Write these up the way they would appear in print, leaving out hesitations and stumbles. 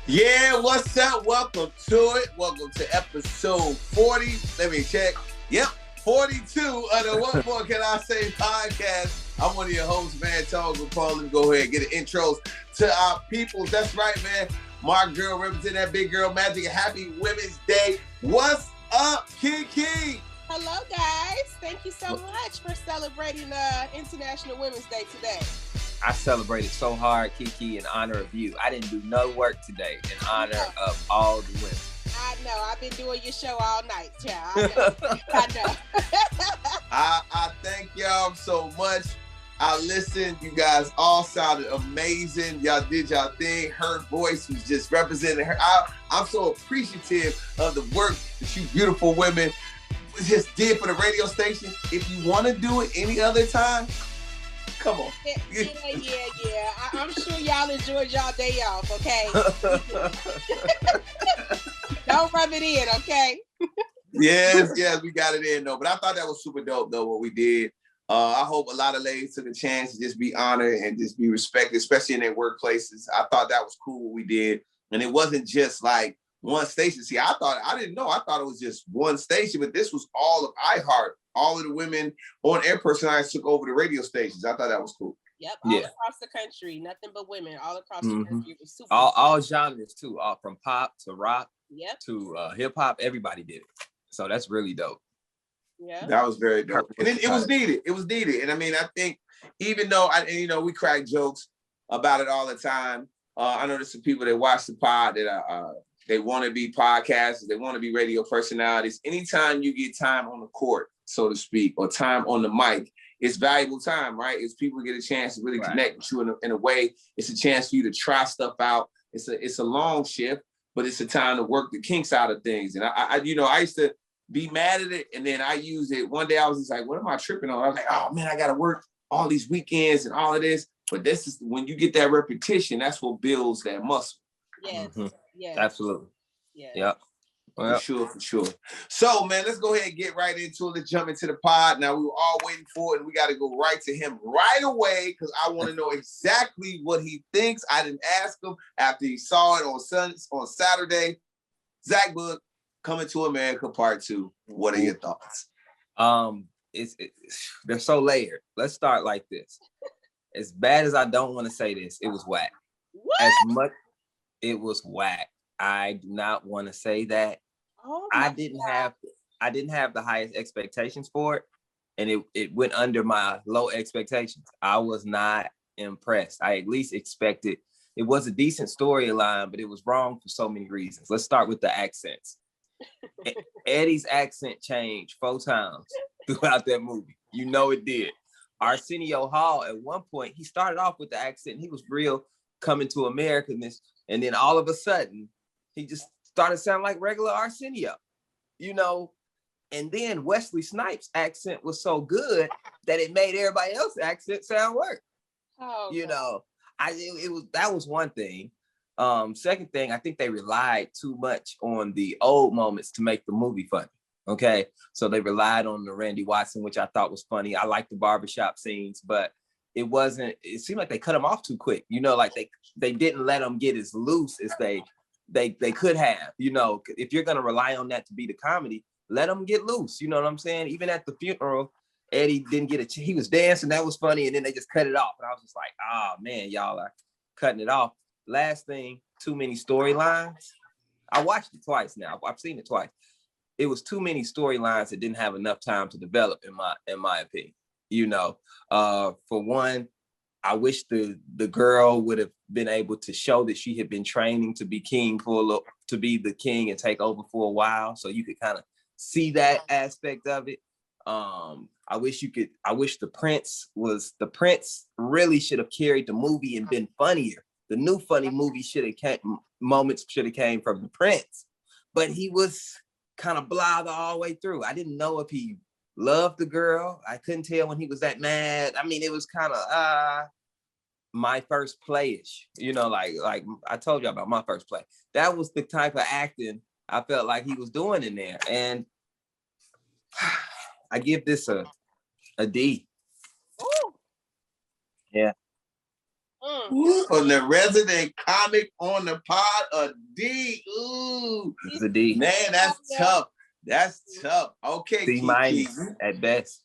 Yeah, what's up? Welcome to it. Welcome to episode 40. Let me check. Yep, 42 of the What More Can I Say podcast. I'm one of your hosts, man, Charles Kapone. Let me go ahead and get the intros to our peoples. That's right, man. My girl representing that big girl magic. Happy Women's Day. What's up, Keke? Hello, guys. Thank you so much for celebrating International Women's Day today. I celebrated so hard, Keke, in honor of you. I didn't do no work today in honor of all the women. I know. I've been doing your show all night, child. I know. I thank y'all so much. I listened. You guys all sounded amazing. Y'all did y'all thing. Her voice was just representing her. I'm so appreciative of the work that you beautiful women just did for the radio station. If you want to do it any other time, come on. Yeah. I'm sure y'all enjoyed y'all day off, okay? Don't rub it in, okay? Yes, we got it in, though. But I thought that was super dope, though, what we did. I hope a lot of ladies took a chance to just be honored and just be respected, especially in their workplaces. I thought that was cool what we did. And it wasn't just like one station. See, I didn't know. I thought it was just one station, but this was all of iHeart. All of the women on air personalities took over the radio stations. I thought that was cool. Yep, all across the country. Nothing but women all across the country. It was super all genres, too. All from pop to rock to hip-hop. Everybody did it. So that's really dope. Yeah, that was very dope, and it was needed. It was needed, and I mean, I think even though we crack jokes about it all the time. I know there's some people that watch the pod that they want to be podcasters, they want to be radio personalities. Anytime you get time on the court, so to speak, or time on the mic, it's valuable time, right? It's people get a chance to really connect with you in a way. It's a chance for you to try stuff out. It's a long shift, but it's a time to work the kinks out of things. And I used to be mad at it, and then I used it. One day I was just like, what am I tripping on? I was like, oh man, I got to work all these weekends and all of this. But this is when you get that repetition, that's what builds that muscle. Yes, yes. Absolutely. Yes. Yep. For sure. So, man, let's go ahead and get right into it. Let's jump into the pod. Now, we were all waiting for it, and we got to go right to him right away because I want to know exactly what he thinks. I didn't ask him after he saw it on Saturday. Zach Boog, Coming to America Part 2. What are your thoughts? They're so layered. Let's start like this. As bad as I don't want to say this, it was whack. What? As much, it was whack. I do not want to say that. Oh I didn't have the highest expectations for it, and it went under my low expectations. I was not impressed. I at least expected it was a decent storyline, but it was wrong for so many reasons. Let's start with the accents. Eddie's accent changed 4 times throughout that movie. You know it did. Arsenio Hall, at one point, he started off with the accent. He was real coming to Americanness, and then all of a sudden, he just started sounding like regular Arsenio, and then Wesley Snipes' accent was so good that it made everybody else's accent sound worse. Oh, That was one thing. Second thing, I think they relied too much on the old moments to make the movie funny. Okay, so they relied on the Randy Watson, which I thought was funny. I liked the barbershop scenes, but it seemed like they cut them off too quick. Like they didn't let them get as loose as they could have. If you're gonna rely on that to be the comedy, let them get loose. You know what I'm saying? Even at the funeral, Eddie didn't get he was dancing, that was funny, and then they just cut it off. And I was just like, oh man, y'all are cutting it off. Last thing, too many storylines. I watched it twice now. I've seen it twice. It was too many storylines that didn't have enough time to develop, in my opinion. For one, I wish the girl would have been able to show that she had been training to be to be the king and take over for a while, so you could kind of see that aspect of it. I wish the prince really should have carried the movie and been funnier. The new funny movie moments should have came from the prince, but he was kind of blather all the way through. I didn't know if he loved the girl. I couldn't tell when he was that mad. I mean, it was kind of my first play-ish, like I told you about my first play. That was the type of acting I felt like he was doing in there. And I give this a D. Ooh. Yeah. Mm. From the resident comic on the pod, a D. Ooh, It's a D. man, that's tough. That's tough. Okay, C Keke. minus at best.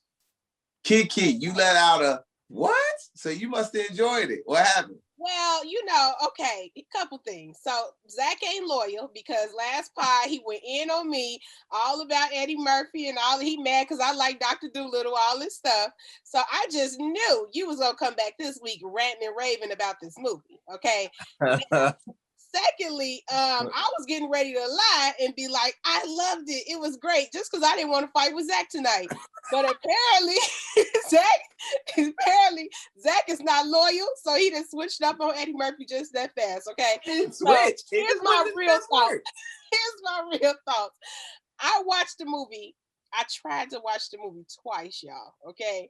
Keke, you let out a what? So you must have enjoyed it. What happened? Well, okay, a couple things. So Zach ain't loyal because last pod he went in on me all about Eddie Murphy and all. He mad because I like Dr. Dolittle, all this stuff. So I just knew you was gonna come back this week ranting and raving about this movie. Okay. Secondly, I was getting ready to lie and be like, I loved it. It was great, just because I didn't want to fight with Zach tonight. But apparently, Zach is not loyal, so he just switched up on Eddie Murphy just that fast. Okay, so here's my real thoughts. Here's my real thoughts. I watched the movie. I tried to watch the movie twice, y'all. Okay,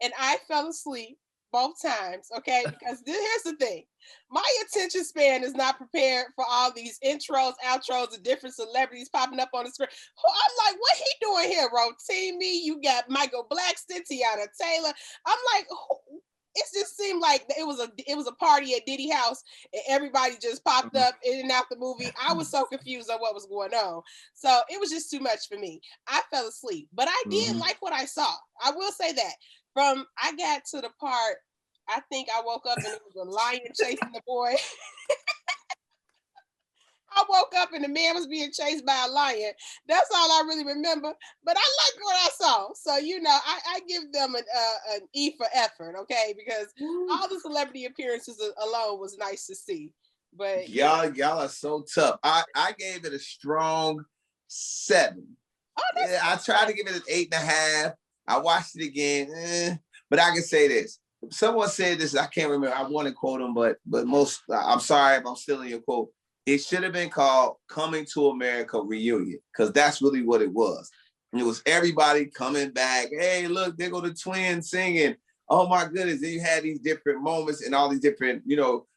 and I fell asleep both times, okay? Because here's the thing. My attention span is not prepared for all these intros, outros of different celebrities popping up on the screen. I'm like, what he doing here, Rotimi? You got Michael Blackston, Tiana Taylor. I'm like, it just seemed like it was a party at Diddy house and everybody just popped up in and out the movie. I was so confused on what was going on. So it was just too much for me. I fell asleep, but I did like what I saw. I will say that. I got to the part, I think I woke up and it was a lion chasing the boy. I woke up and the man was being chased by a lion. That's all I really remember. But I like what I saw. So, I give them an E for effort, okay? Because all the celebrity appearances alone was nice to see. But y'all are so tough. I gave it a strong 7. I tried to give it an 8.5. I watched it again, but I can say this. Someone said this. I can't remember. I want to quote him, but most. I'm sorry if I'm stealing your quote. It should have been called "Coming to America Reunion" because that's really what it was. And it was everybody coming back. Hey, look, there go the twins singing. Oh my goodness! Then you had these different moments and all these different,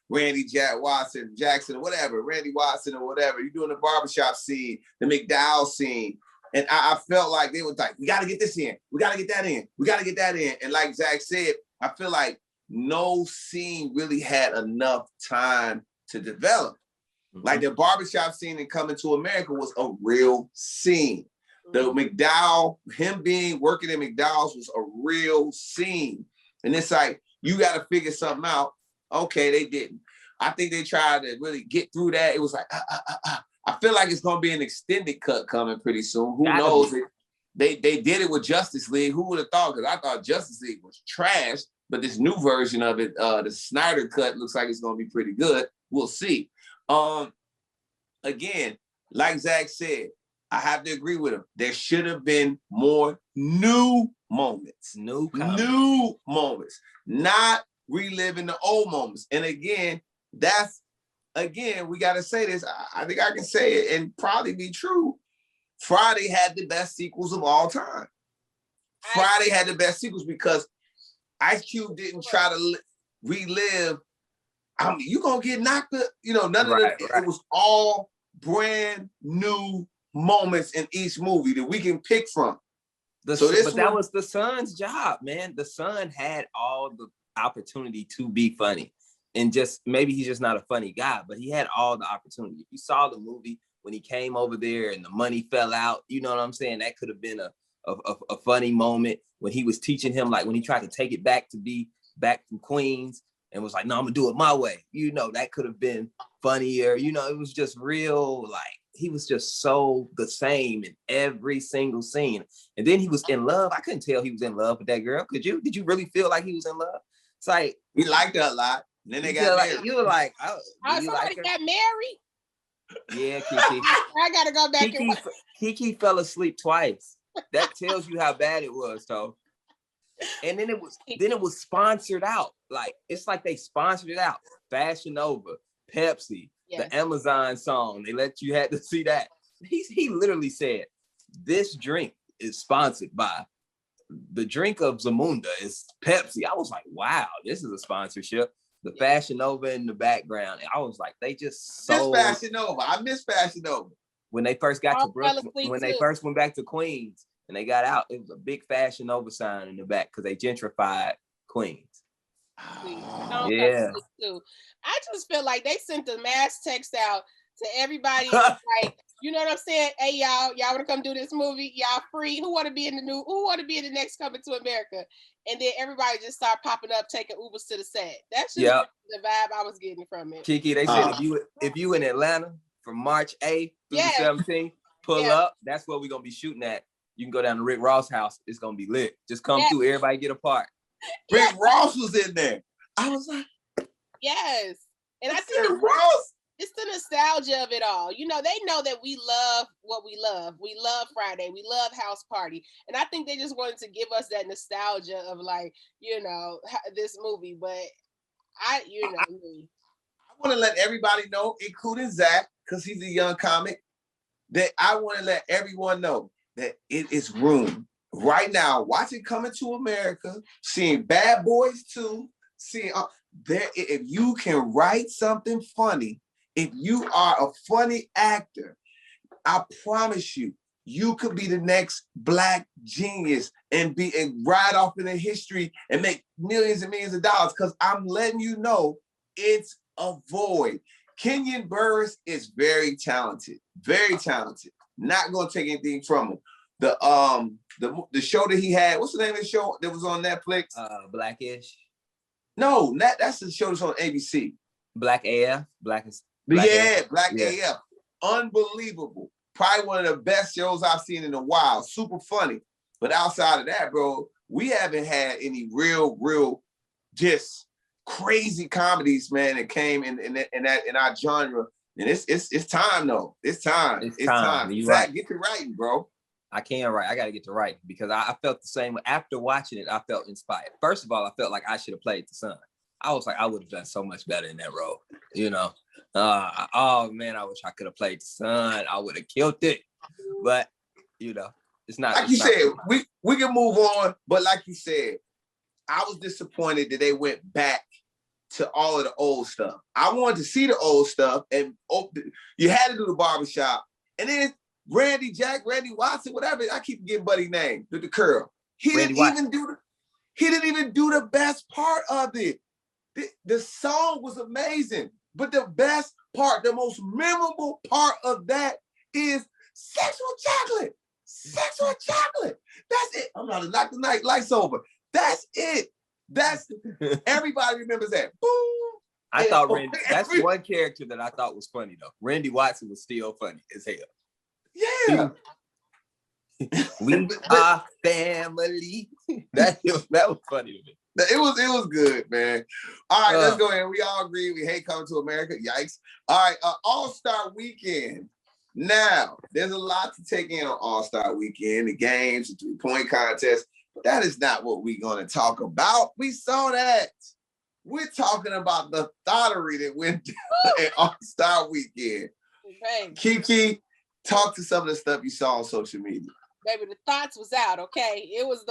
Randy Jackson, or whatever, Randy Watson or whatever. You're doing the barbershop scene, the McDowell scene. And I felt like they were like, we got to get this in. We got to get that in. We got to get that in. And like Zach said, I feel like no scene really had enough time to develop. Mm-hmm. Like the barbershop scene in Coming to America was a real scene. The McDowell, him working in McDowell's was a real scene. And it's like, you got to figure something out. Okay, they didn't. I think they tried to really get through that. It was like, I feel like it's going to be an extended cut coming pretty soon. Who knows? They did it with Justice League. Who would have thought? Because I thought Justice League was trash, but this new version of it, the Snyder cut, looks like it's going to be pretty good. We'll see. Again, like Zach said, I have to agree with him. There should have been more new moments. New moments. Not reliving the old moments. And again, we got to say this. I think I can say it and probably be true. Friday had the best sequels of all time. Friday had the best sequels because Ice Cube didn't try to relive. I mean, you're going to get knocked up. None of it. It was all brand new moments in each movie that we can pick from. That was the Son's job, man. The Son had all the opportunity to be funny. And just maybe he's just not a funny guy, but he had all the opportunity. If you saw the movie when he came over there and the money fell out, you know what I'm saying? That could have been a funny moment when he was teaching him, like when he tried to take it back to be back from Queens and was like, no, I'm gonna do it my way. That could have been funnier. It was just real, like he was just so the same in every single scene. And then he was in love. I couldn't tell he was in love with that girl. Could you? Did you really feel like he was in love? It's like he liked her a lot. And then they got married. You were like, somebody got married? Yeah, Keke. I gotta go back and watch. Keke fell asleep twice. That tells you how bad it was, though. And then it was sponsored out. Like it's like they sponsored it out. Fashion Nova, Pepsi, the Amazon song. You had to see that. He literally said, "This drink is sponsored by the drink of Zamunda is Pepsi." I was like, wow, this is a sponsorship. The Fashion Nova in the background. And I was like, they just sold. Fashion Nova. I miss Fashion Nova. When they first got to Brooklyn, when they first went back to Queens and they got out, it was a big Fashion Nova sign in the back because they gentrified Queens. Don't come Yeah. too. I just feel like they sent the mass text out to everybody. Like, you know what I'm saying? Hey, y'all want to come do this movie? Y'all free? Who want to be in the next Coming to America? And then everybody just start popping up, taking Ubers to the set. That's just the vibe I was getting from it. Keke, they said if you in Atlanta from March 8th through the 17th, pull up. That's where we're gonna be shooting at. You can go down to Rick Ross' house. It's gonna be lit. Just come through. Everybody get a part. Rick Ross was in there. I was like, yes. And I think Ross. It's the nostalgia of it all. You know, they know that we love what we love. We love Friday. We love House Party. And I think they just wanted to give us that nostalgia of like, you know, this movie. But I want to let everybody know, including Zach, because he's a young comic, that I want to let everyone know that it is room right now. Watching Coming to America, seeing Bad Boys 2, seeing there. If you can write something funny, if you are a funny actor, I promise you, you could be the next Black genius and ride off in the history and make millions and millions of dollars. Because I'm letting you know, it's a void. Kenyon Burris is very talented, very talented. Not gonna take anything from him. The show that he had, what's the name of the show that was on Netflix? Blackish. No, that's the show that's on ABC. Black AF. Black AF. Unbelievable. Probably one of the best shows I've seen in a while. Super funny. But outside of that, bro, we haven't had any real, just crazy comedies, man, that came in our genre. And it's time though. It's time. It's time. You're Zach, right. get to writing, bro. I can't write. I got to get to writing because I felt the same. After watching it, I felt inspired. First of all, I felt like I should have played the son. I was like, I would have done so much better in that role. You know, oh man, I wish I could have played the son. I would have killed it. But you know, it's not. Like you said, we can move on. But like you said, I was disappointed that they went back to all of the old stuff. I wanted to see the old stuff, and you had to do the barbershop, and then Randy Watson, whatever. I keep getting Buddy's name, the curl. He didn't even do the best part of it. The song was amazing, but the best part, the most memorable part of that is Sex with Chocolate. Sex with Chocolate. That's it. I'm about to knock the lights over. That's it. Everybody remembers that. Boom. I thought Randy, that's one character that I thought was funny though. Randy Watson was still funny as hell. Yeah. We are family. That was funny to me. It was good, man. All right, let's go ahead. We all agree we hate Coming to America. Yikes. All right, All-Star Weekend. Now, there's a lot to take in on All-Star Weekend, the games, the three-point contest. But that is not what we're going to talk about. We saw that. We're talking about the thottery that went down at All-Star Weekend. Okay. Keke, talk to some of the stuff you saw on social media. Baby, the thoughts was out, okay? It was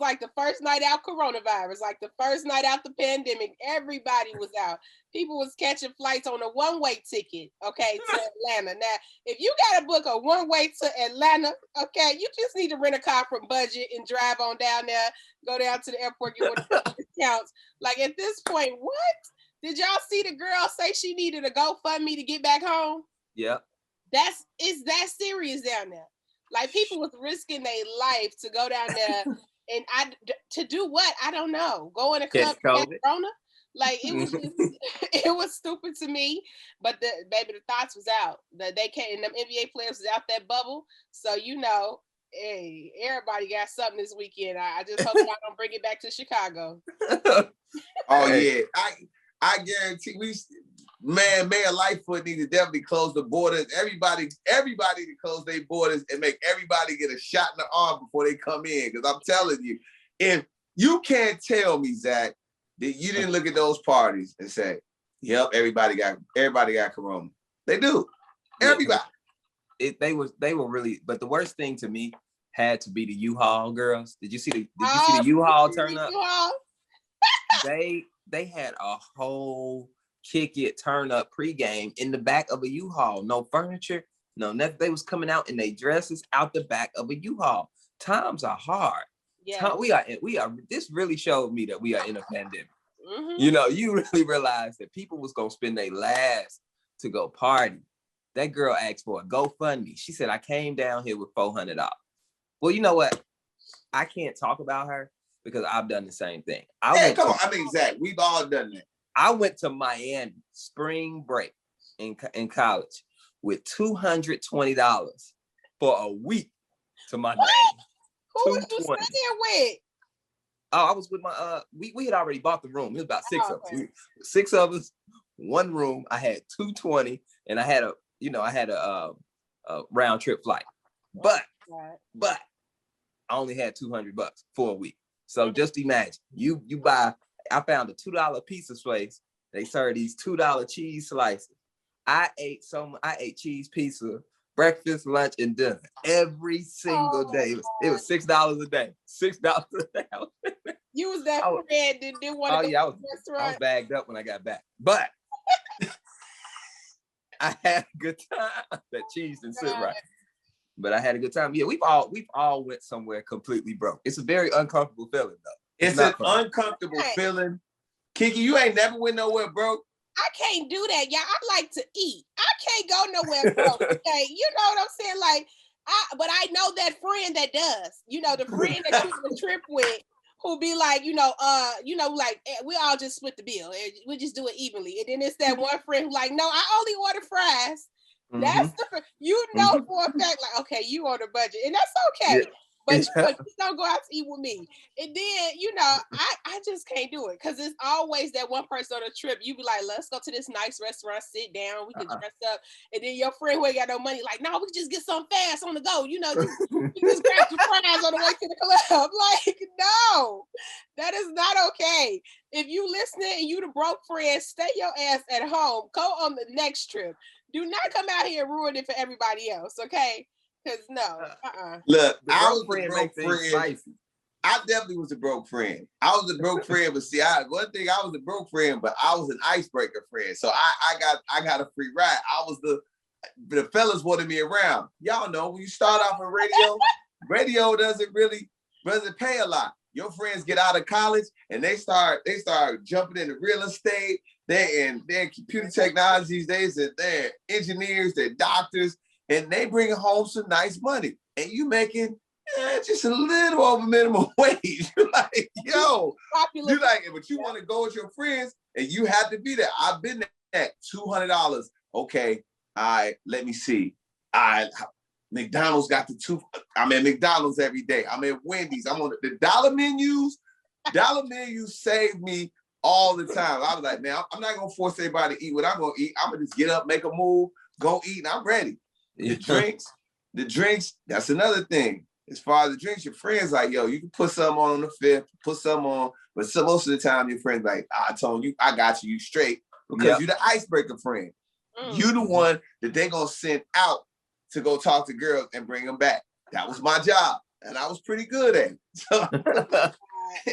like the first night out coronavirus, like the first night out the pandemic. Everybody was out. People was catching flights on a one-way ticket, okay, to Atlanta. Now, if you got to book a one-way to Atlanta, okay, you just need to rent a car from Budget and drive on down there, go down to the airport, get one of the discounts. Like, at this point, what? Did y'all see the girl say she needed a GoFundMe to get back home? Yeah. It's that serious down there. Like, people was risking their life to go down there and to do what? I don't know. Go in a club and Corona? Like, it was just, it was stupid to me. But the thoughts was out. They came, and them NBA players was out that bubble. So, you know, hey, everybody got something this weekend. I just hope y'all don't bring it back to Chicago. Oh yeah, I guarantee Mayor Lightfoot needs to definitely close the borders. Everybody to close their borders and make everybody get a shot in the arm before they come in. Because I'm telling you, if you can't tell me, Zach, that you didn't look at those parties and say, "Yep, everybody got corona." They do. Everybody. They were really, but the worst thing to me had to be the U-Haul girls. Did you see the U-Haul turn up? They had a whole kick it turn up pregame in the back of a U-Haul. No furniture, no nothing. They was coming out in their dresses out the back of a U-Haul. Times are hard. Yeah. We are. This really showed me that we are in a pandemic. You know, you really realize that people was gonna spend their last to go party. That girl asked for a GoFundMe. She said, I came down here with $400. Well, you know what? I can't talk about her because I've done the same thing. Come on. I mean, Zach, we've all done that. I went to Miami spring break in college with $220 for a week to my name. Who was you staying with? Oh, I was with my we had already bought the room. It was about six of us. 6 of us, one room. I had $220 and I had a round trip flight. But I only had $200 for a week. So just imagine you buy. I found a $2 pizza place. They serve these $2 cheese slices. I ate cheese pizza, breakfast, lunch, and dinner every single day. It was $6 a day. $6 a day. You was that friend that didn't want to go to the restaurant. I was bagged up when I got back, but I had a good time. That cheese didn't sit right. But I had a good time. Yeah, we've all went somewhere completely broke. It's a very uncomfortable feeling, though. It's an uncomfortable feeling. Keke, you ain't never went nowhere broke. I can't do that, y'all. I like to eat. I can't go nowhere broke. Okay, you know what I'm saying? Like, but I know that friend that does. You know, the friend that you on the trip with, who be like, like we all just split the bill. We just do it evenly. And then it's that one friend who like, no, I only order fries. That's the for a fact, like, okay, you on a budget, and that's okay. Yeah. But you don't go out to eat with me. And then, I just can't do it because it's always that one person on the trip. You be like, let's go to this nice restaurant, sit down, we can dress up. And then your friend who ain't got no money, like, no, we can just get some fast on the go. You just grab your fries on the way to the club. Like, no, that is not okay. If you listening and you the broke friend, stay your ass at home. Go on the next trip. Do not come out here and ruin it for everybody else, okay? Because no. Look, I was the broke friend. I definitely was a broke friend. I was a broke friend, but see, I was a broke friend, but I was an icebreaker friend. So I got a free ride. I was the fellas wanted me around. Y'all know when you start off on radio doesn't pay a lot. Your friends get out of college and they start jumping into real estate. They're computer technologies. They're engineers. They're doctors, and they bring home some nice money. And you making just a little over minimum wage. You're like, yo, but you want to go with your friends, and you have to be there. I've been at $200. Okay, let me see. McDonald's got I'm at McDonald's every day. I'm at Wendy's. I'm on the dollar menus. Dollar menus save me all the time. I was like, man, I'm not gonna force everybody to eat what I'm gonna eat. I'm gonna just get up, make a move, go eat, and I'm ready. The drinks, that's another thing. As far as the drinks, your friends like, yo, you can put some on the fifth, put some on, but most of the time your friends like, I told you, I got you straight, because you're the icebreaker friend. You the one that they gonna send out to go talk to girls and bring them back. That was my job, and I was pretty good at it. So,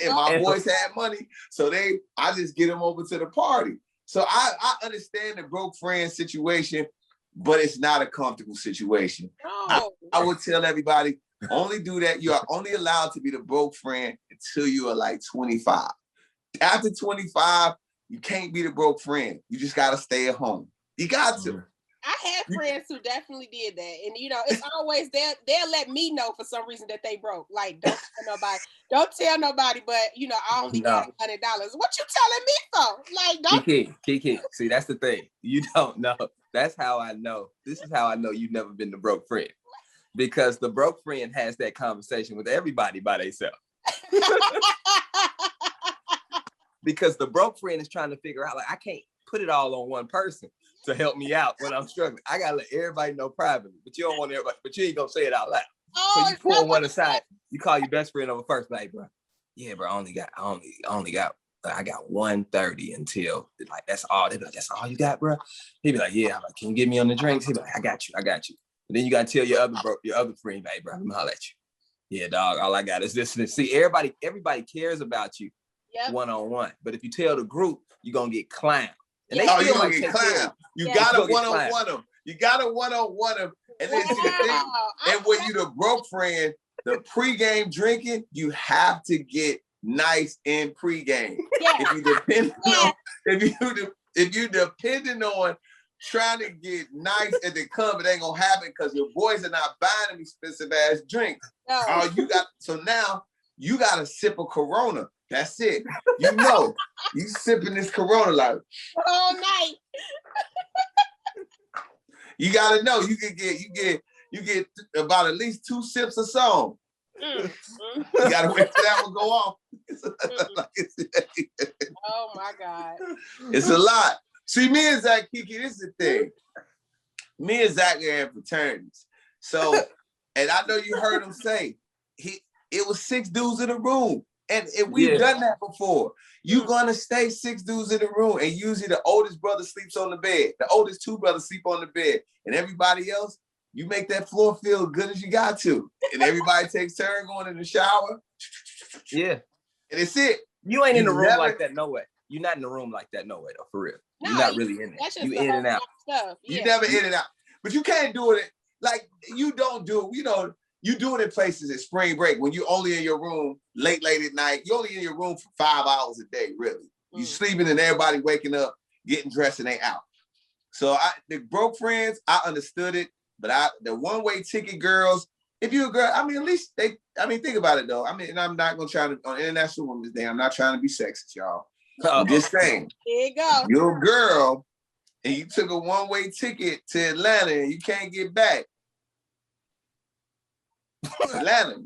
and my boys had money, so I just get them over to the party. So I understand the broke friend situation, but it's not a comfortable situation. No. I would tell everybody, only do that. You are only allowed to be the broke friend until you are like 25. After 25, you can't be the broke friend. You just got to stay at home. You got to. I had friends who definitely did that. And, it's always, they'll let me know for some reason that they broke. Like, don't tell nobody, but, I only got $100. What you telling me for? Like, don't. Keke, see, that's the thing. You don't know. That's how I know. This is how I know you've never been the broke friend. Because the broke friend has that conversation with everybody by themselves. Because the broke friend is trying to figure out, like, I can't put it all on one person to help me out when I'm struggling. I gotta let everybody know privately, but you don't want everybody, but you ain't gonna say it out loud. So you pull one aside, you call your best friend over first, like, bro, yeah, bro, I got 130 until like that's all. They be like, that's all you got, bro? He be like, yeah. I'm like, can you get me on the drinks? He be like, I got you. But then you gotta tell your other friend, hey, bro, let me holler at you. Yeah, dog, all I got is this and this. See, everybody cares about you one-on-one. But if you tell the group, you're gonna get clowned. And you're gonna get clowned. You gotta one-on-one them. You gotta one-on-one them. And then see the thing, and when you the broke friend, the pregame drinking, you have to get nice in pregame. Yes. If you depending on trying to get nice at the club, it ain't gonna happen because your boys are not buying them expensive ass drinks. No. So now you got a sip of Corona. That's it. You sipping this Corona like all night. You gotta know you get about at least 2 sips a song. You gotta wait till that one go off. Oh my God. It's a lot. See, me and Zach, Keke, this is the thing. Me and Zach are in fraternities. So, and I know you heard him say, it was 6 dudes in the room. And we've done that before. You're gonna stay 6 dudes in the room, and usually the oldest brother sleeps on the bed. The oldest 2 brothers sleep on the bed. And everybody else, you make that floor feel good as you got to. And everybody takes turn going in the shower. Yeah. And it's it. You ain't in the room like that, no way. You're not in the room like that, no way, though, for real. You're not really in it. You in and out. Stuff. Yeah. You never in and out. But you can't do it like you don't do, you do it in places at spring break when you only in your room late at night. You're only in your room for 5 hours a day, really. You sleeping and everybody waking up, getting dressed, and they out. So the broke friends, I understood it. But the one-way ticket girls, if you're a girl, I mean, at least think about it though. I mean, and I'm not gonna try to on International Women's Day. I'm not trying to be sexist, y'all. I'm just saying. Here you go. You're a girl, and you took a one-way ticket to Atlanta, and you can't get back. Atlanta,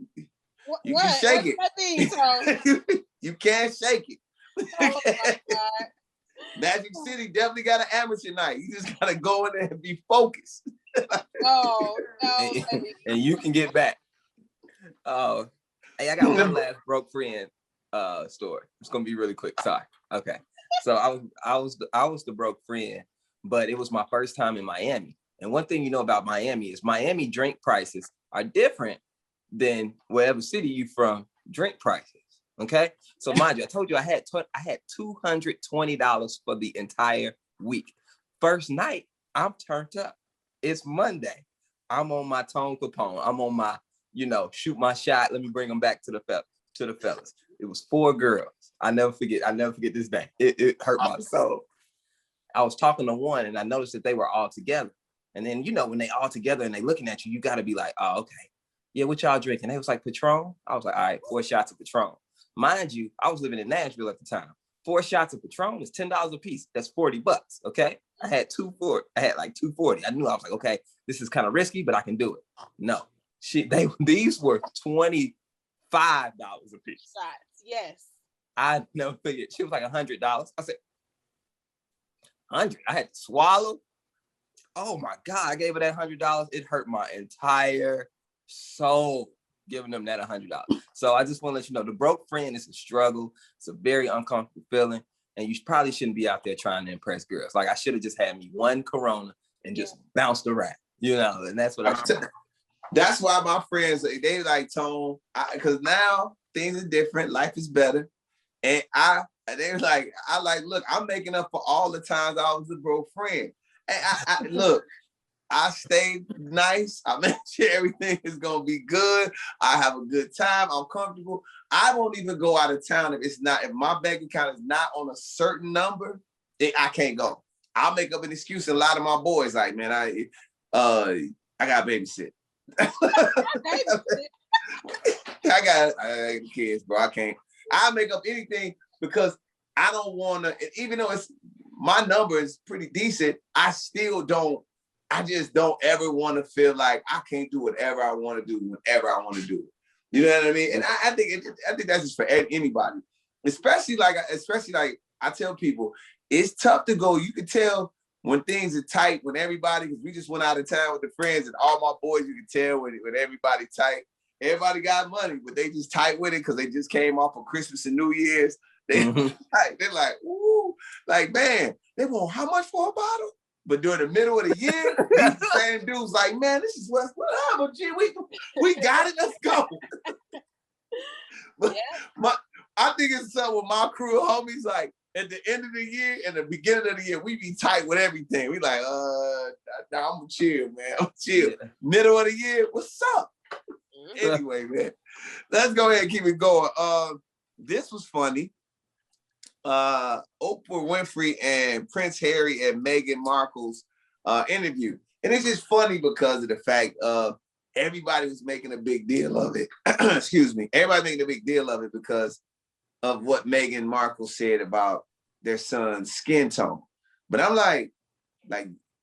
you can shake it. You can't shake it. Oh my God. Magic City definitely got an amateur night. You just gotta go in there and be focused. No. And you can get back. Oh, hey, I got one last broke friend story. It's gonna be really quick. Sorry. Okay. So I was the broke friend, but it was my first time in Miami. And one thing you know about Miami is Miami drink prices are different than wherever city you from drink prices. Okay. So mind you, I told you I had $220 for the entire week. First night, I'm turned up. It's Monday. I'm on my Tone Kapone. I'm on my, shoot my shot. Let me bring them back to the fellas. It was 4 girls. I never forget this day. It hurt my soul. I was talking to one and I noticed that they were all together. And then, when they all together and they looking at you, you got to be like, oh, okay. Yeah, what y'all drinking? They was like, Patron. I was like, all right, 4 shots of Patron. Mind you, I was living in Nashville at the time. 4 shots of Patron is $10 a piece. That's $40, okay? I had like 240. I knew I was like, okay, this is kind of risky, but I can do it. No, these were $25 a piece. Shots, yes. I never figured. She was like $100. I said, 100. I had to swallow. Oh my God, I gave her that $100. It hurt my entire soul giving them that $100. So I just want to let you know, the broke friend is a struggle. It's a very uncomfortable feeling. And you probably shouldn't be out there trying to impress girls. Like I should have just had me one Corona and just bounced around, and that's what That's why my friends, they like Tone, because now things are different. Life is better. And they were like, look, I'm making up for all the times I was a broke friend. And look, I stayed nice. I make sure everything is going to be good. I have a good time. I'm comfortable. I won't even go out of town if my bank account is not on a certain number, I can't go. I'll make up an excuse. And a lot of my boys like, man, I got babysit. I got kids, bro. I can't. I'll make up anything because I don't want to, even though my number is pretty decent, I just don't ever want to feel like I can't do whatever I want to do whenever I want to do it. You know what I mean? And I think that's just for anybody, especially like I tell people, it's tough to go. You can tell when things are tight, when everybody, because we just went out of town with the friends and all my boys, you can tell when everybody tight. Everybody got money, but they just tight with it because they just came off of Christmas and New Year's. They're like, ooh, like, man, they want how much for a bottle? But during the middle of the year, these same dudes like, man, this is what happened, G. We got it, let's go. But I think it's something with my crew of homies, like, at the end of the year and the beginning of the year, we be tight with everything. We like, I'm gonna chill, man. I'm chill. Yeah. Middle of the year, what's up? Anyway, man, let's go ahead and keep it going. this was funny. Oprah Winfrey and Prince Harry and Meghan Markle's interview. And it's just funny because of the fact of everybody was making a big deal of it. Excuse me. Everybody making a big deal of it because of what Meghan Markle said about their son's skin tone. But I'm like,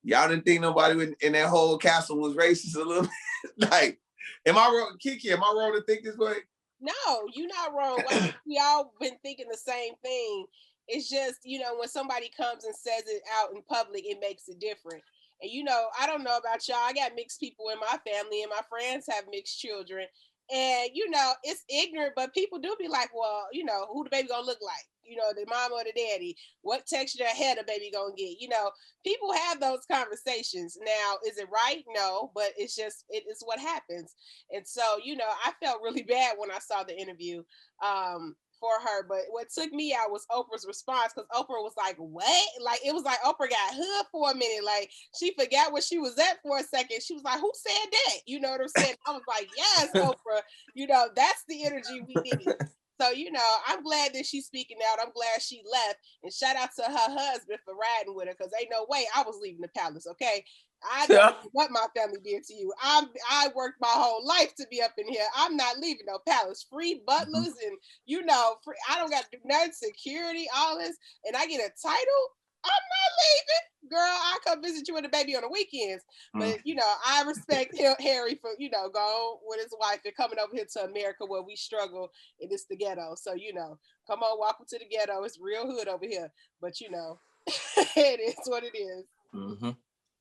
y'all didn't think nobody in that whole castle was racist a little bit? Like, am I wrong? Keke, am I wrong to think this way? No, you're not wrong. We all been thinking the same thing. It's just, when somebody comes and says it out in public, it makes it different. And, I don't know about y'all. I got mixed people in my family, and my friends have mixed children. And, it's ignorant, but people do be like, well, who the baby gonna look like? The mama or the daddy? What texture of hair the baby gonna get? People have those conversations. Now, is it right? No, but it's just, it's what happens. And so, I felt really bad when I saw the interview for her. But what took me out was Oprah's response, because Oprah was like, what? Like, it was like Oprah got hood for a minute. Like, she forgot where she was at for a second. She was like, who said that? You know what I'm saying? I was like, yes, Oprah, that's the energy we need. So, I'm glad that she's speaking out. I'm glad she left. And shout out to her husband for riding with her, because ain't no way I was leaving the palace, okay? I don't know what my family did to you. I worked my whole life to be up in here. I'm not leaving no palace. Free butlers and, I don't got to do nothing, security, all this, and I get a title. I'm not leaving. Girl, I come visit you with the baby on the weekends. But, I respect Harry for, going with his wife and coming over here to America where we struggle and it's the ghetto. So, come on, welcome to the ghetto. It's real hood over here. But, it is what it is. Mm-hmm.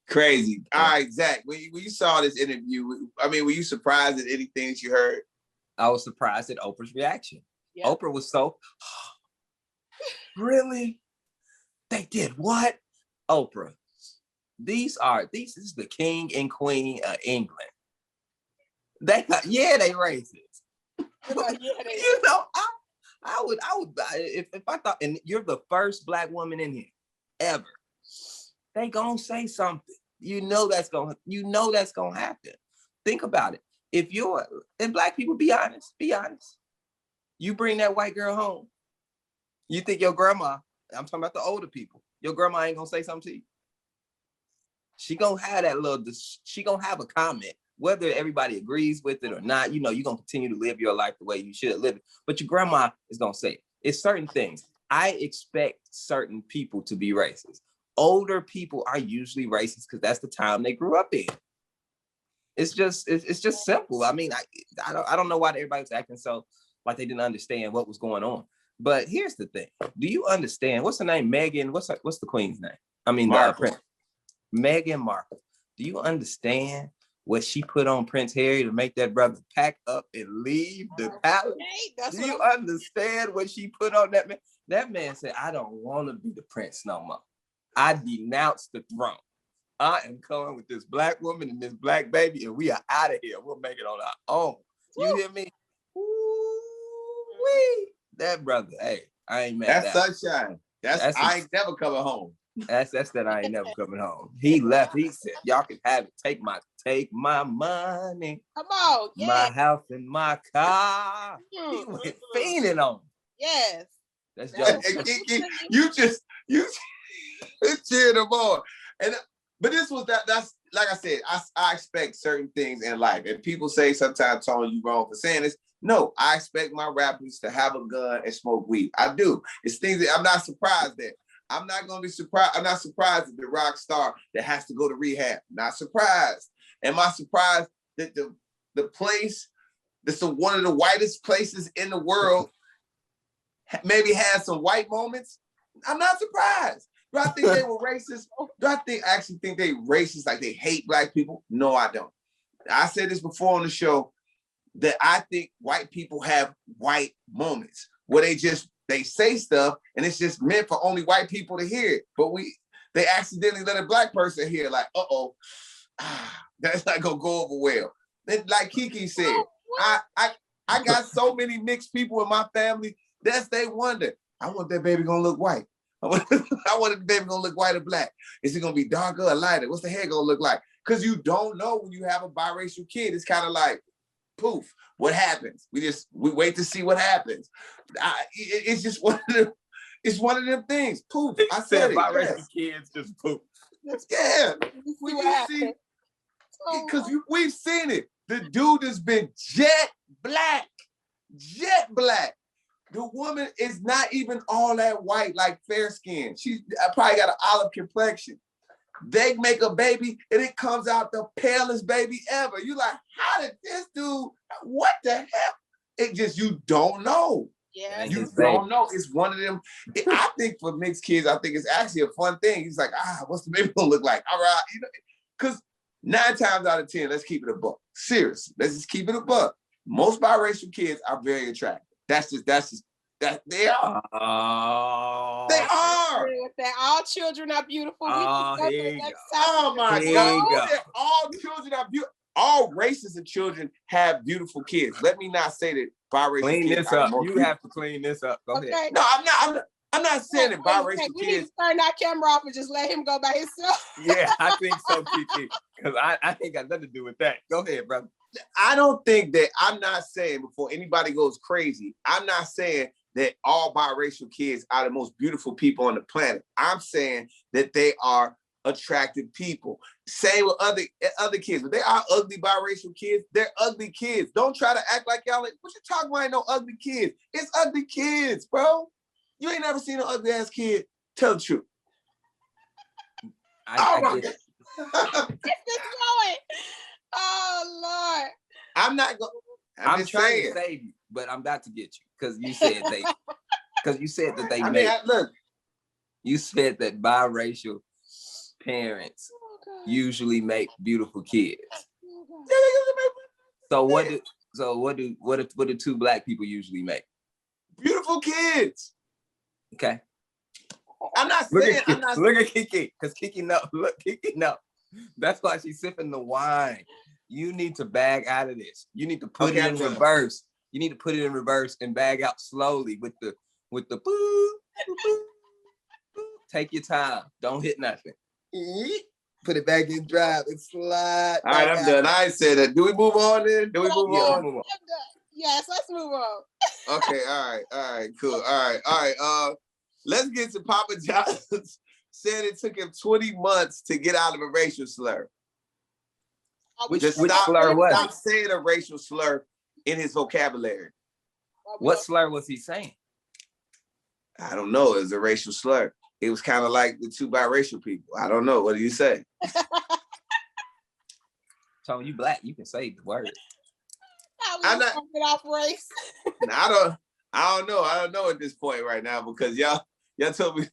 Crazy. All right, Zach, when you saw this interview, were you surprised at anything that you heard? I was surprised at Oprah's reaction. Yep. Oprah was so, really? They did what? Oprah, this is the king and queen of England. They racist. I would, if I thought, and you're the first Black woman in here ever, they gonna say something. That's gonna happen. Think about it. And Black people, be honest. You bring that white girl home. You think your grandma, I'm talking about the older people, your grandma ain't gonna say something to you? She gonna have she gonna have a comment, whether everybody agrees with it or not. You're gonna continue to live your life the way you should live it. But your grandma is gonna say it. It's certain things. I expect certain people to be racist. Older people are usually racist because that's the time they grew up in. It's just simple. I mean, I don't know why everybody was acting so like they didn't understand what was going on. But here's the thing. Do you understand? What's her name? Meghan. What's the queen's name? I mean, Meghan Markle. Do you understand what she put on Prince Harry to make that brother pack up and leave the palace? Do you understand what she put on that man? That man said, I don't want to be the prince no more. I denounce the throne. I am coming with this Black woman and this Black baby, and we are out of here. We'll make it on our own. You hear me? Ooh-wee. That brother, hey, I ain't mad. That's sunshine. That's I ain't never coming home. That's that I ain't never coming home. He left. He said, y'all can have it. Take my money. Come on. Yes. My house and my car. He went fiending on. Yes. That's Joe. You cheer them on. But this was that's like I said, I expect certain things in life. And people say sometimes, Tony, you wrong for saying this. No, I expect my rappers to have a gun and smoke weed. I do. It's things that I'm not surprised at. I'm not going to be surprised. I'm not surprised at the rock star that has to go to rehab. Not surprised. Am I surprised that the place that's one of the whitest places in the world maybe had some white moments? I'm not surprised. Do I think they were racist? Do I actually think they racist, like they hate Black people? No, I don't. I said this before on the show, that I think white people have white moments where they say stuff and it's just meant for only white people to hear it. But they accidentally let a Black person hear, like, that's not gonna go over well. Like Keke said, I got so many mixed people in my family. They wonder. I want that baby gonna look white. I want the baby gonna look white or Black. Is it gonna be darker or lighter? What's the hair gonna look like? Because you don't know when you have a biracial kid. It's kind of like, Poof. What happens? We wait to see what happens. It's just one of them. It's one of them things. Poof. I said biracial kids just poof. Yeah. Because we've seen it. The dude has been jet black. The woman is not even all that white, like fair skin. She probably got an olive complexion. They make a baby and it comes out the palest baby ever. You like, how did this dude, what the hell? It just, you don't know. Yeah. You don't know. It's one of them. I think for mixed kids, I think it's actually a fun thing. He's like, what's the baby gonna look like? All right. Because 9 times out of 10, let's keep it a buck. Seriously, let's just keep it a buck. Most biracial kids are very attractive. That's just that they are. They are. That all children are beautiful. Oh my God. All children are beautiful. All races of children have beautiful kids. Let me not say that biracial clean kids this up. You have to clean this up. Go ahead. No, I'm not saying that biracial kids. We need to turn that camera off and just let him go by himself. Yeah, I think so, Keke. Because I ain't got nothing to do with that. Go ahead, brother. I don't think that, I'm not saying, before anybody goes crazy, I'm not saying that all biracial kids are the most beautiful people on the planet. I'm saying that they are attractive people. Same with other kids. But they are ugly biracial kids. They're ugly kids. Don't try to act like y'all, what you talking about? Ain't no ugly kids. It's ugly kids, bro. You ain't never seen an ugly ass kid. Tell the truth. It's just going. Oh Lord. I'm not going. I'm trying to save you, but I'm about to get you because you said they. Because you said that they look. You said that biracial parents usually make beautiful kids. So what do 2 black people usually make? Beautiful kids. Okay. I'm not saying. Look at Keke, because Keke no. Look, Keke no. That's why she's sipping the wine. You need to bag out of this. You need to put it in reverse. You need to put it in reverse and bag out slowly with the boo, boo, boo. Take your time. Don't hit nothing. Put it back in drive and slide. All right, I'm done. I said that. Do we move on then? Do we move on? Yes, let's move on. Okay, all right, cool. All right. Let's get to Papa John's. Said it took him 20 months to get out of a racial slur. Which slur was? Stop saying a racial slur in his vocabulary. What slur was he saying? I don't know. It was a racial slur. It was kind of like the 2 biracial people. I don't know. What do you say? So you black, you can say the word. I'm not get off race. I don't know at this point right now because y'all told me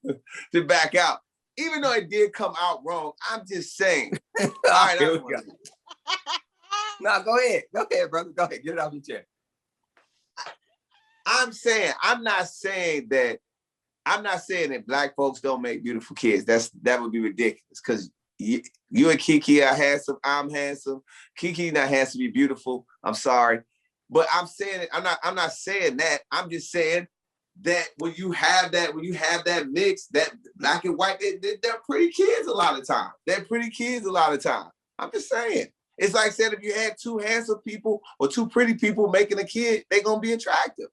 to back out. Even though it did come out wrong, I'm just saying. All right, here we go. No, go ahead, brother. Go ahead, get it off your chest. I'm not saying that black folks don't make beautiful kids. That would be ridiculous because you and Keke are handsome. I'm handsome. Keke not handsome, be beautiful. I'm sorry, but I'm saying it. I'm not saying that. I'm just saying that when you have that mix, that black and white, they're pretty kids a lot of times. I'm just saying. It's like saying if you had 2 handsome people or 2 pretty people making a kid, they're gonna be attractive.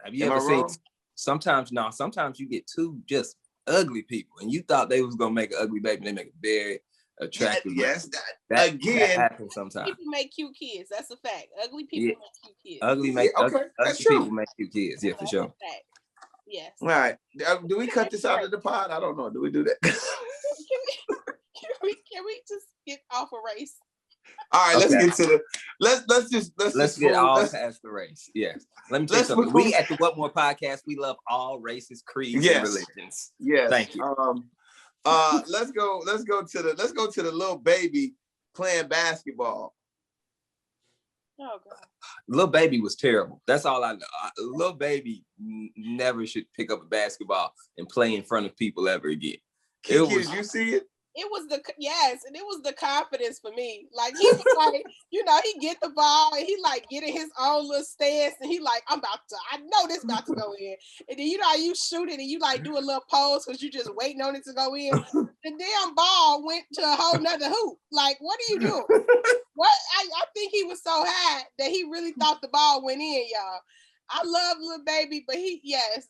Have you ever seen? Sometimes you get 2 just ugly people, and you thought they was gonna make an ugly baby, and they make a very attractive. Yes, that happens sometimes. People make cute kids. That's a fact. Ugly people make cute kids. Ugly people make cute kids. Yeah, for sure. That's a fact. Yes. All right. Do we cut this out of the pod? I don't know. Do we do that? Can we just get off a race? All right, let's get to the let's get past the race. Yes. Let me tell you something. We at the What More podcast, we love all races, creeds, and religions. Yes. Thank you. Let's go to the little baby playing basketball. Oh God. Little baby was terrible. That's all I know. Little baby never should pick up a basketball and play in front of people ever again. Keke, did you see it? It was and it was the confidence for me. Like he was like, he get the ball and he like getting his own little stance and he like, I know this about to go in. And then how you shoot it and you like do a little pose because you just waiting on it to go in. The damn ball went to a whole nother hoop. Like, what are you doing? What? I think he was so high that he really thought the ball went in, y'all. I love Lil Baby, but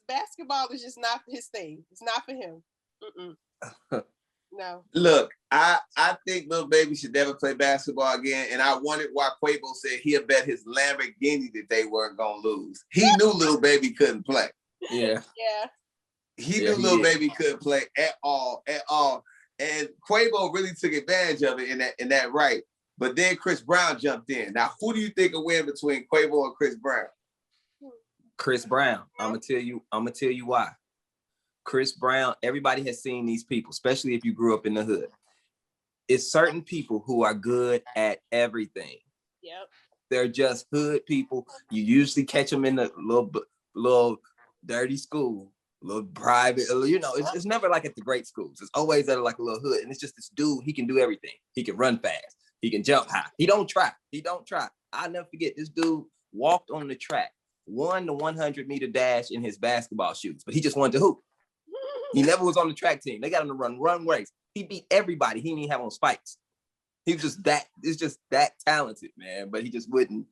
basketball is just not his thing. It's not for him. No. Look, I think Lil Baby should never play basketball again, and I wondered why Quavo said he'll bet his Lamborghini that they weren't gonna lose. He knew Lil Baby couldn't play. Yeah. He knew Lil Baby couldn't play at all. And Quavo really took advantage of it in that right. But then Chris Brown jumped in. Now, who do you think will win between Quavo and Chris Brown? Chris Brown. I'm gonna tell you why. Chris Brown, everybody has seen these people, especially if you grew up in the hood. It's certain people who are good at everything. Yep. They're just hood people. You usually catch them in the little dirty school, little private, it's never like at the great schools. It's always at like a little hood. And it's just this dude, he can do everything. He can run fast. He can jump high. He don't try. I'll never forget, this dude walked on the track, won the 100-meter dash in his basketball shoes, but he just wanted to hoop. He never was on the track team. They got him to run race. He beat everybody. He didn't even have on spikes. He was just that talented, man. But he just wouldn't,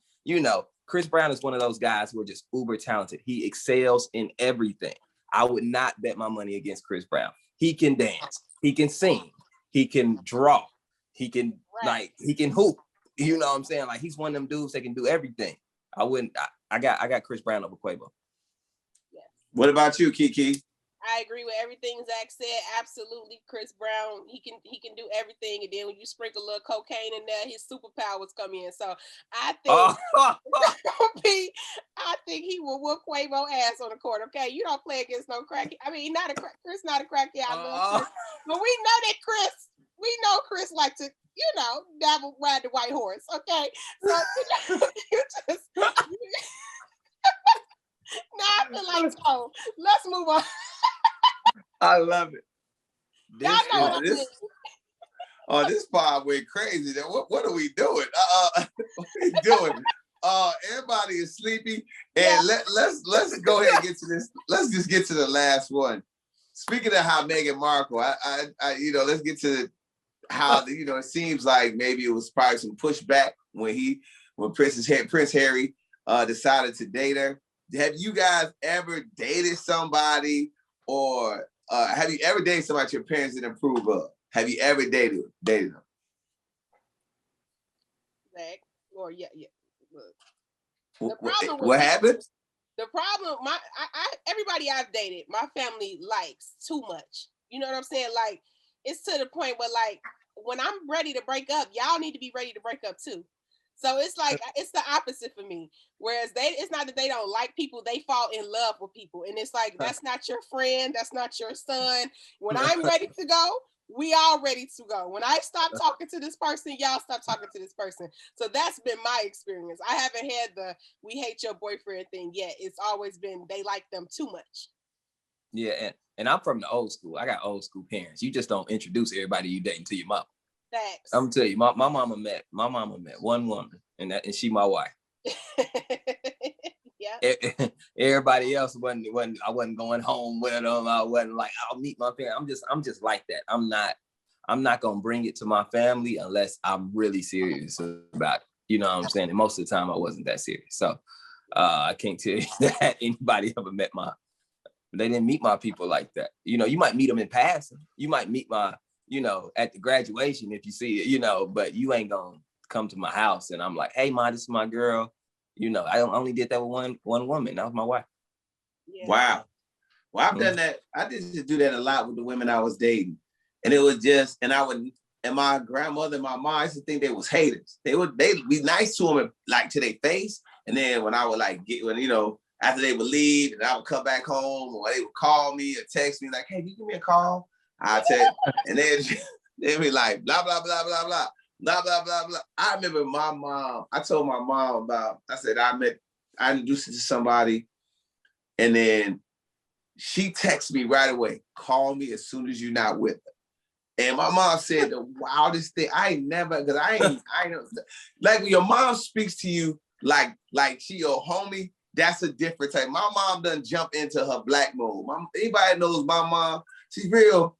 Chris Brown is one of those guys who are just uber talented. He excels in everything. I would not bet my money against Chris Brown. He can dance. He can sing. He can draw. He can he can hoop. You know what I'm saying? Like, he's one of them dudes that can do everything. I got Chris Brown over Quavo. Yes. What about you, Keke? I agree with everything Zach said. Absolutely, Chris Brown. He can do everything, and then when you sprinkle a little cocaine in there, his superpowers come in. So I think I think he will whoop Quavo ass on the court. Okay, you don't play against no crack. I mean, Chris not a crackhead. I love Chris, but we know that Chris. We know Chris like to, dabble, ride the white horse. Okay, so you just. I feel like so. Let's move on. I love it. This part went crazy. What are we doing? What are we doing? Everybody is sleepy, and let's go ahead and get to this. Let's just get to the last one. Speaking of how Meghan Markle, let's get to how it seems like maybe it was probably some pushback when Prince Harry decided to date her. Have you guys ever dated somebody, or have you ever dated somebody your parents didn't approve of? Have you ever dated them? Zach, or yeah. What happened? The problem, everybody I've dated, my family likes too much. You know what I'm saying? Like, it's to the point where, like, when I'm ready to break up, y'all need to be ready to break up too. So it's like, it's the opposite for me. Whereas it's not that they don't like people, they fall in love with people. And it's like, that's not your friend, that's not your son. When I'm ready to go, we all ready to go. When I stop talking to this person, y'all stop talking to this person. So that's been my experience. I haven't had the we hate your boyfriend thing yet. It's always been they like them too much. Yeah, and I'm from the old school. I got old school parents. You just don't introduce everybody you dating to your mom. Facts. I'm gonna tell you, my mama met one woman, and she my wife. Yeah. Everybody else wasn't. I wasn't going home with them. I wasn't like, I'll meet my parents. I'm just like that. I'm not gonna bring it to my family unless I'm really serious about it. You know what I'm saying? And most of the time I wasn't that serious. So I can't tell you that anybody ever met they didn't meet my people like that. You might meet them in passing. You might meet my, at the graduation if you see it, but you ain't gonna come to my house and I'm like, hey, Ma, this is my girl. I only did that with one woman. That was my wife. Yeah. Wow. Well, I've done that. I did just do that a lot with the women I was dating. And it was just, and my grandmother and my mom, I used to think they was haters. They'd be nice to them, like, to their face. And then when I would after they would leave and I would come back home, or they would call me or text me like, hey, can you give me a call? I'll tell you. And then they'd be like, blah, blah, blah, blah, blah. Blah, blah, blah, blah. I remember my mom, I told my mom I said, I introduced her to somebody, and then she texted me right away, call me as soon as you're not with her. And my mom said the wildest thing. I ain't never, because I ain't, like when your mom speaks to you like she your homie, that's a different type. My mom done jump into her black mode. Anybody knows my mom, she's real,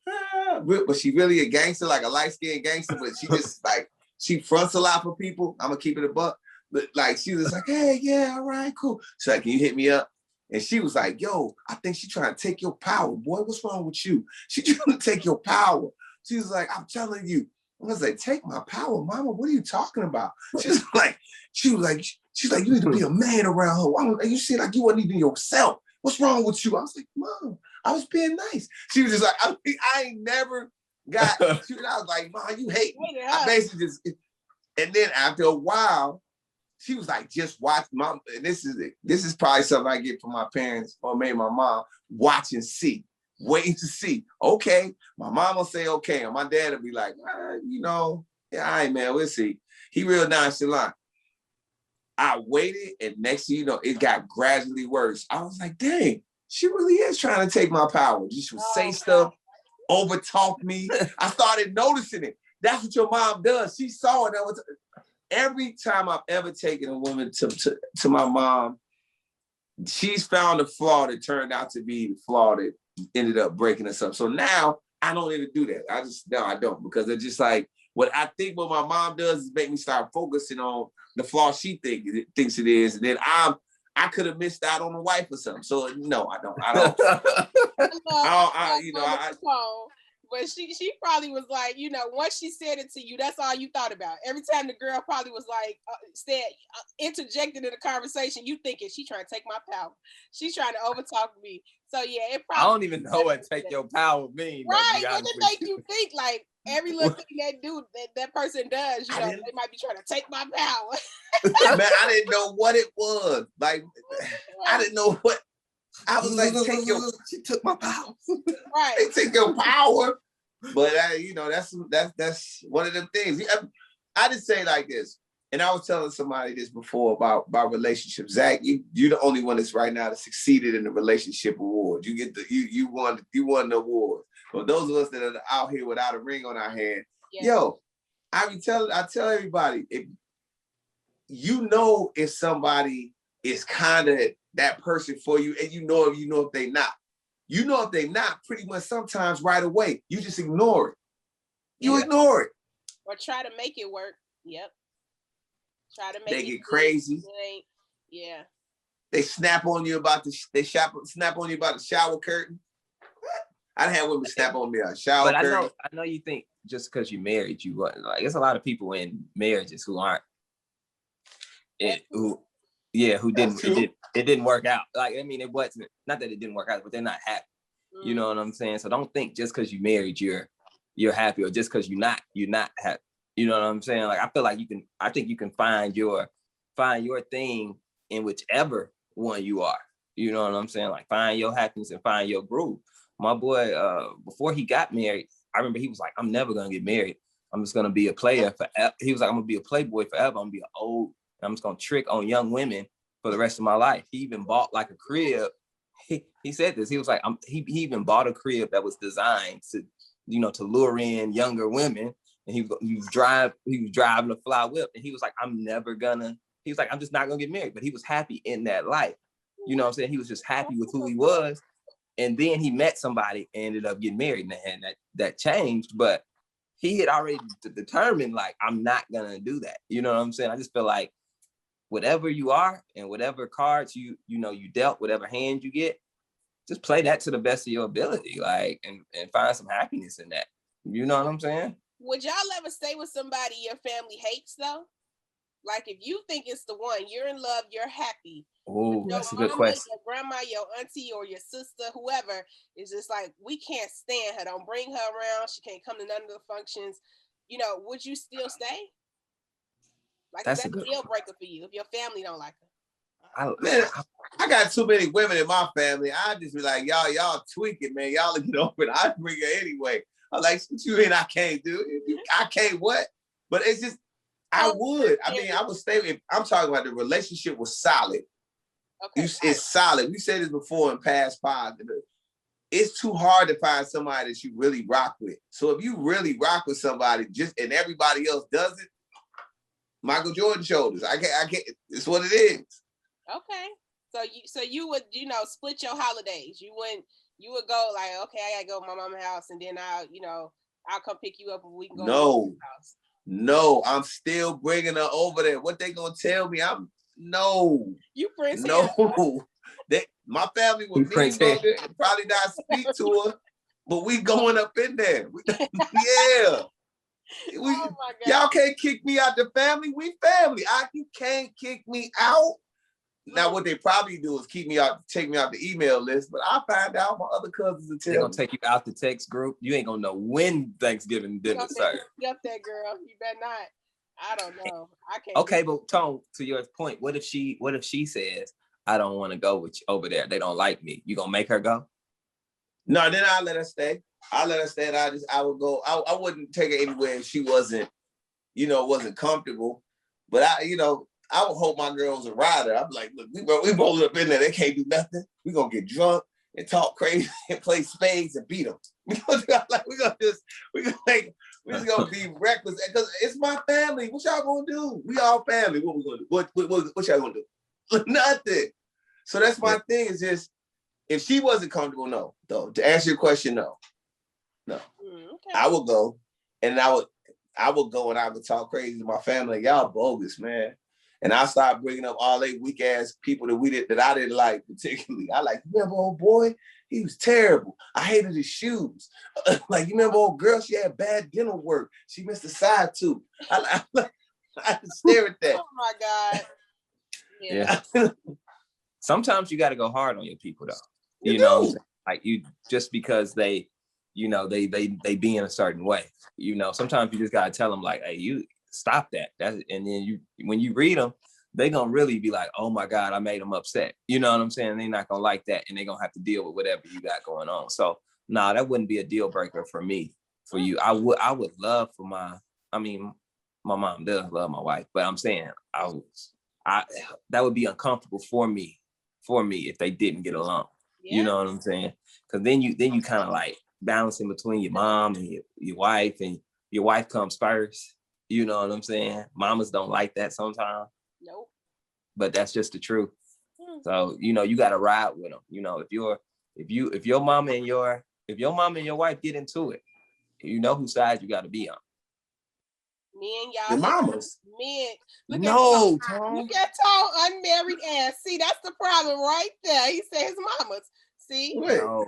but she really a gangster, like a light-skinned gangster, but she just like, she fronts a lot for people. I'm gonna keep it a buck. But like she was like, hey, yeah, all right, cool. She's like, can you hit me up? And she was like, yo, I think she's trying to take your power, boy. What's wrong with you? She trying to take your power. She was like, I'm telling you. I was like, take my power, mama. What are you talking about? She's like, you need to be a man around her. You see, like you wasn't even yourself. What's wrong with you? I was like, Mom, I was being nice. She was just like, I ain't never got, I was like, Mom, you hate me. I basically just, and then after a while, she was like, just watch mom. And this is probably something I get from my parents or maybe my mom, watch and see, waiting to see. Okay, my mom will say okay, and my dad will be like, yeah, all right, man, we'll see. He real nonchalant. I waited, and next thing you know, it got gradually worse. I was like, dang, she really is trying to take my power. She would say stuff, overtalk me. I started noticing it. That's what your mom does. She saw it. Every time I've ever taken a woman to my mom, she's found a flaw that turned out to be the flaw that ended up breaking us up. So now I don't even do that. I don't, because it's just like what my mom does is make me start focusing on the flaw she thinks it is, and then I could have missed out on a wife or something. So no, I don't. But she probably was like, once she said it to you, that's all you thought about. Every time the girl probably was like, interjected in the conversation, you thinking she trying to take my power. She's trying to overtalk me. So yeah, it probably. I don't even know what take your power means. Right? What did make you think like every little thing that person does? They might be trying to take my power. Man, I didn't know what it was. Like, I didn't know what. I was like, she took my power. Right. They take your power. But that's one of them things. I just say like this, and I was telling somebody this before about relationships. Zach, you're the only one that's right now that succeeded in the relationship award. You get you won the award. But those of us that are out here without a ring on our hand, I tell everybody, if somebody is kind of that person for you, and if they not. If they not, pretty much sometimes right away. You just ignore it. Ignore it. Or try to make it work. Yep. Try to make it crazy. Yeah. They snap on you about the shower curtain. I had women snap on me about a shower curtain. I know you think just because you married, you wasn't like. There's a lot of people in marriages who aren't. It didn't work out. Like, I mean, it wasn't, not that it didn't work out, but they're not happy. You know what I'm saying? So don't think just because you married, you're happy, or just because you're not happy. You know what I'm saying? Like, I feel like I think you can find your thing in whichever one you are. You know what I'm saying? Like, find your happiness and find your groove. My boy, before he got married, I remember he was like, I'm never gonna get married. I'm just gonna be a player forever. He was like, I'm gonna be a playboy forever. I'm gonna be I'm just gonna trick on young women for the rest of my life. He even bought like a crib. He said this. He was like, he even bought a crib that was designed to lure in younger women. And he was driving a fly whip. And he was like, I'm just not gonna get married. But he was happy in that life. You know what I'm saying? He was just happy with who he was. And then he met somebody and ended up getting married, and that changed. But he had already determined, like, I'm not gonna do that. You know what I'm saying? I just feel like whatever you are and whatever cards you dealt, whatever hand you get, just play that to the best of your ability, like, and find some happiness in that. You know what I'm saying? Would y'all ever stay with somebody your family hates though? Like, if you think it's the one, you're in love, you're happy. Oh, that's a good question. Your grandma, your auntie, or your sister, whoever, is just like, we can't stand her. Don't bring her around. She can't come to none of the functions. Would you still stay? Like, that's a deal breaker for you if your family don't like her. I got too many women in my family. I just be like, y'all tweaking, man. Y'all get over it. I bring her anyway. I'm like, what you mean I can't do it? I can't what? But it's just, I would. I mean, I would stay. If I'm talking about the relationship was solid. Okay, it's solid. We said this before in past pods. It's too hard to find somebody that you really rock with. So if you really rock with somebody, and everybody else doesn't, Michael Jordan shoulders. I can't. It's what it is. Okay. So you would, split your holidays. You would go like, okay, I gotta go to my mama's house, and then I'll come pick you up and we can go to the house. No, I'm still bringing her over there. What they gonna tell me? No. You Prince No. My family would mean go there and probably not speak to her, but we going up in there. Yeah. Oh my God. Y'all can't kick me out the family. We family. You can't kick me out. Now, what they probably do is take me out the email list, but I find out my other cousins will tell They're going to take you out the text group. You ain't going to know when Thanksgiving dinner starts. Up that girl. You better not. I don't know. I can't. Okay, but Tone, to your point, what if she says, I don't want to go with you over there. They don't like me. You going to make her go? No, then I'll let her stay. I would go. I wouldn't take her anywhere if she wasn't comfortable. But I would hope my girl was a rider. I'm like, look, we rolling up in there. They can't do nothing. We gonna get drunk and talk crazy and play spades and beat them. We just gonna be reckless because it's my family. What y'all gonna do? We all family. What we gonna do? What y'all gonna do? Nothing. So that's my thing. Is just if she wasn't comfortable, no. Though to answer your question, no. Okay. I would go, and I would go and I would talk crazy to my family. Like, y'all bogus, man. And I started bringing up all they weak ass people that I didn't like particularly. I like, you remember old boy? He was terrible. I hated his shoes. Like, you remember old girl? She had bad dental work. She missed a side tooth. I stare at that. Oh my God. Yeah. Sometimes you got to go hard on your people, though. You know, like you just because they be in a certain way. Sometimes you just gotta tell them like, hey, you stop that. And then when you read them, they gonna really be like, oh my God, I made them upset. You know what I'm saying? They're not gonna like that, and they're gonna have to deal with whatever you got going on. So that wouldn't be a deal breaker for me. For you, I would love for my mom does love my wife, but I'm saying that would be uncomfortable for me if they didn't get along. Yeah. You know what I'm saying? Because then you kind of like balancing between your mom and your wife, and your wife comes first. You know what I'm saying? Mamas don't like that sometimes. Nope. But that's just the truth. So you got to ride with them. If your mama and your wife get into it, you know whose side you got to be on. Me and y'all. The mamas. Look at Tone unmarried ass. See, that's the problem right there. He said his mamas. See? Wait. No.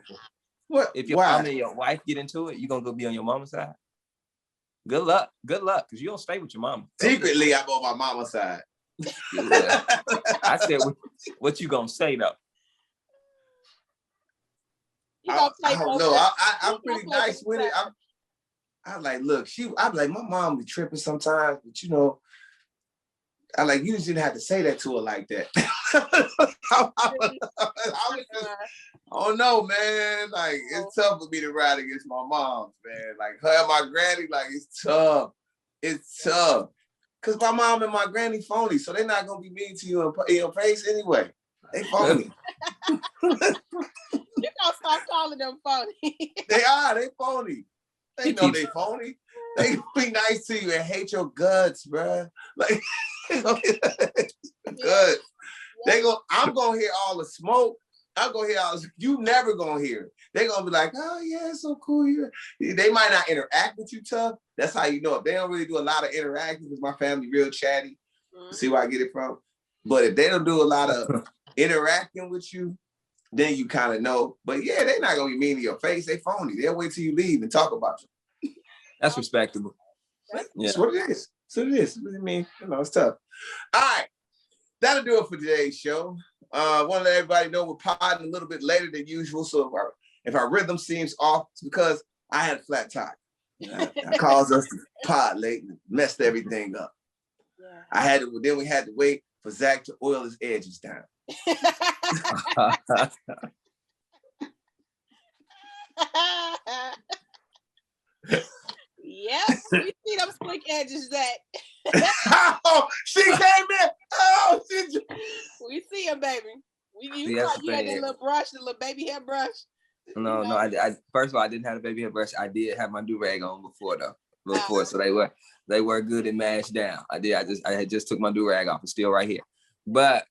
What? If your mama and your wife get into it, you gonna go be on your mama's side? Good luck, because you don't stay with your mama. Secretly, I'm on my mama's side. I said, what you gonna say though? I don't know. I'm pretty nice with it. I'm like, look, I'm like, my mom be tripping sometimes, but I like, you just didn't have to say that to her like that. I don't know, man. Like, it's tough for me to ride against my mom, man. Like, her and my granny, like, it's tough. It's tough. Because my mom and my granny phony, so they're not going to be mean to you in your face anyway. They phony. You gotta stop calling them phony. They phony. They know they phony. They be nice to you and hate your guts, bruh. Like, good. I'm gonna hear all the smoke. I'm gonna hear you never gonna hear it. They're gonna be like, oh yeah, it's so cool here. They might not interact with you tough. That's how you know if they don't really do a lot of interacting, because my family real chatty. See where I get it from? But if they don't do a lot of interacting with you, then you kind of know. But yeah, they're not gonna be mean to your face. They phony. They'll wait till you leave and talk about you. That's respectable. That's what it is. So it is. I mean, it's tough. All right. That'll do it for today's show. I want to let everybody know we're podding a little bit later than usual. So if our rhythm seems off, it's because I had a flat tire. That caused us to pod late and messed everything up. Yeah. Then we had to wait for Zach to oil his edges down. Yep, we see them slick edges, Zach. Oh, she came in. Oh, we see him, baby. You had that little brush, the little baby hair brush. No, I first of all, I didn't have a baby hair brush. I did have my do-rag on before, so they were good and mashed down. I had just took my do-rag off. It's still right here. But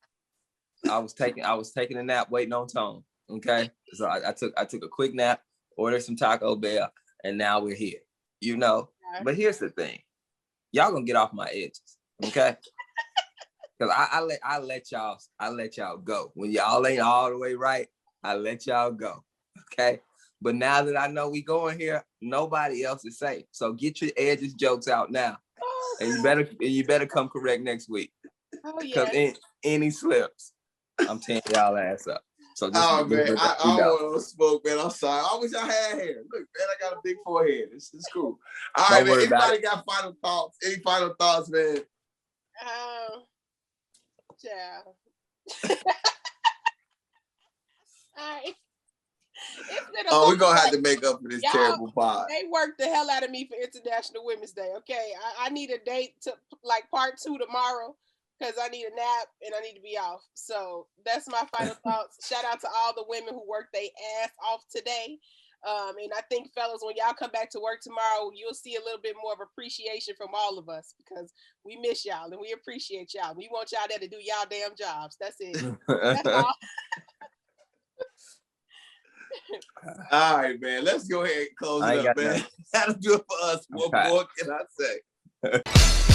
I was taking a nap waiting on Tone. Okay. So I took a quick nap, ordered some Taco Bell, and now we're here. But here's the thing. y'all gonna get off my edges, okay? Because I let y'all go. When y'all ain't all the way right, I let y'all go. Okay. But now that I know we going here, nobody else is safe. So get your edges jokes out now. And you better come correct next week. Oh Because yeah. any slips, I'm tearing y'all ass up. So just, man, I don't want to smoke, man. I'm sorry. I wish I had hair. Look, man, I got a big forehead. It's cool. All right, man. Anybody got final thoughts? Any final thoughts, man? Yeah. All right. We're gonna have to make up for this terrible pod. They worked the hell out of me for International Women's Day. Okay, I need a date to like part 2 tomorrow because I need a nap and I need to be off. So that's my final thoughts. Shout out to all the women who worked their ass off today. And I think, fellas, when y'all come back to work tomorrow, you'll see a little bit more of appreciation from all of us because we miss y'all and we appreciate y'all. We want y'all there to do y'all damn jobs. That's it. That's all. All right, man. Let's go ahead and close it up, man. That'll do it for us. What more can I say?